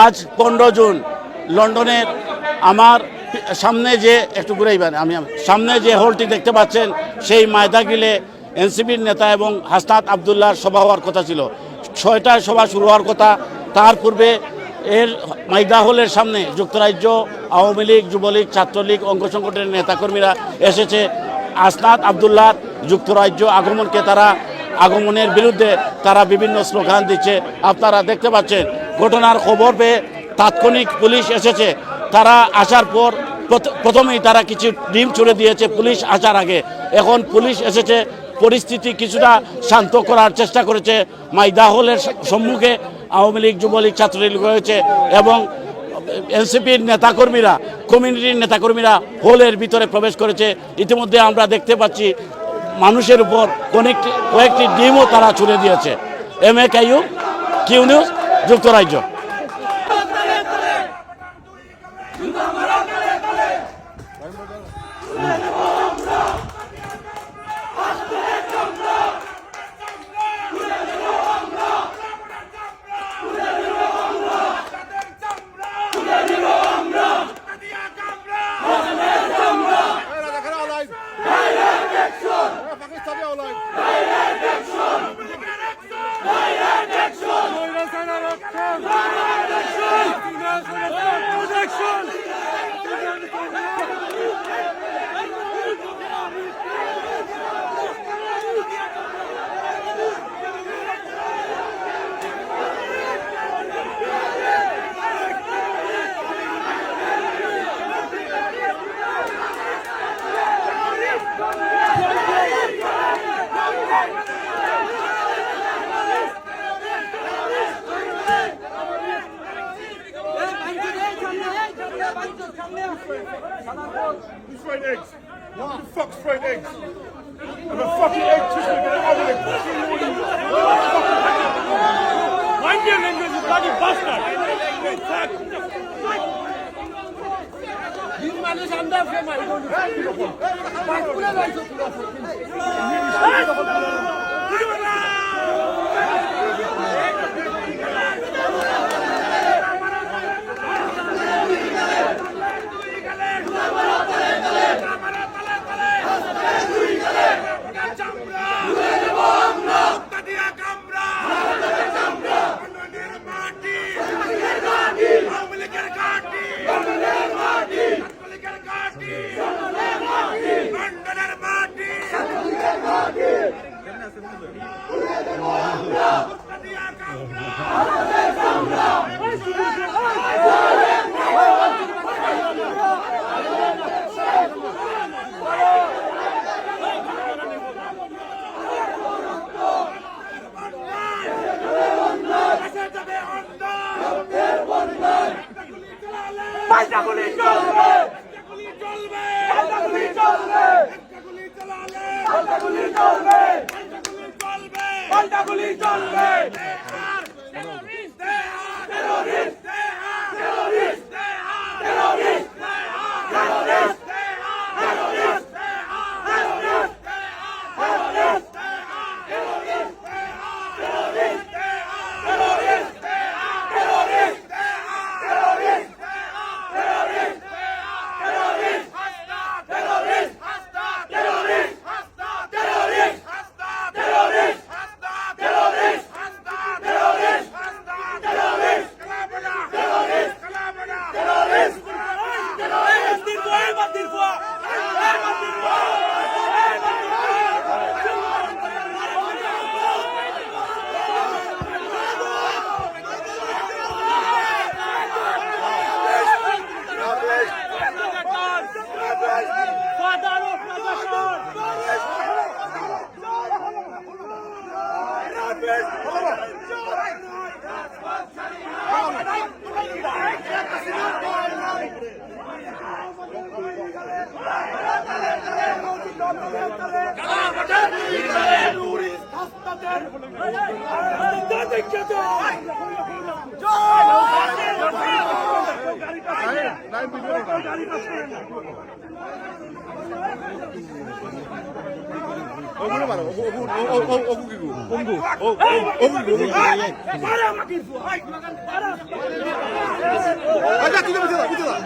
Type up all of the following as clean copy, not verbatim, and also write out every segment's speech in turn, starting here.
আজ 15 জুন লন্ডনের আমার সামনে যে একটু ঘুরাইবেন সামনে যে হলটি দেখতে পাচ্ছেন সেই মায়দা গিলে এনসিপির নেতা এবং হাসনাত আবদুল্লাহর সভা হওয়ার কথা ছিল। 6টায় সভা শুরু হওয়ার কথা। তার পূর্বে এর মাইদা হলের সামনে যুক্তরাজ্য আওয়ামী লীগ, যুবলীগ, ছাত্রলীগ, অঙ্গ সংগঠনের নেতাকর্মীরা এসেছে। হাসনাত আবদুল্লাহর যুক্তরাজ্য আগমনের বিরুদ্ধে তারা বিভিন্ন স্লোগান দিচ্ছে। আপনারা দেখতে পাচ্ছেন ঘটনার খবর পেয়ে তাৎক্ষণিক পুলিশ এসেছে। তারা আসার পর প্রথমেই তারা কিছু ডিম ছুড়ে দিয়েছে পুলিশ আসার আগে। এখন পুলিশ এসেছে, পরিস্থিতি কিছুটা শান্ত করার চেষ্টা করেছে। মাইদা হলের সম্মুখে আওয়ামী লীগ, যুবলীগ, ছাত্রলীগ রয়েছে এবং এনসিপির নেতাকর্মীরা, কমিউনিটির নেতাকর্মীরা হলের ভিতরে প্রবেশ করেছে। ইতিমধ্যে আমরা দেখতে পাচ্ছি মানুষের উপর কয়েকটি ডিমও তারা ছুড়ে দিয়েছে। MA কাইয়ুম, কিউ নিউজ, যুক্তরাজ্য। Who's fried eggs? Who the fuck's fried eggs? I'm a fucking egg chicken with an omelette. Mind your language, you bloody bastard! This man is under fame, I don't Oh,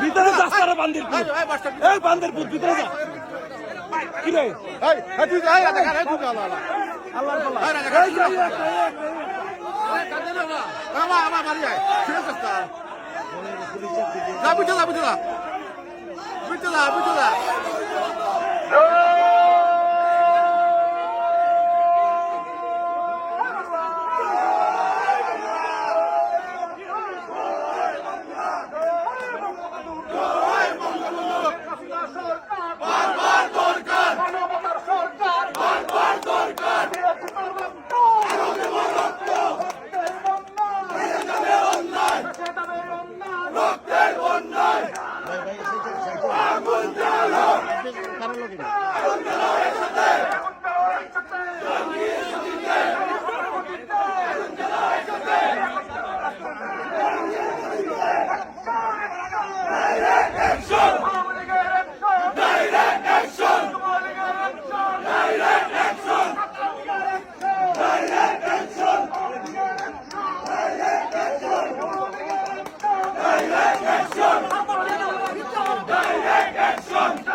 ভিতরে যাস তারা বান্দির পুত। এই বান্দির পুত ভিতরে যা। কি রে? Action!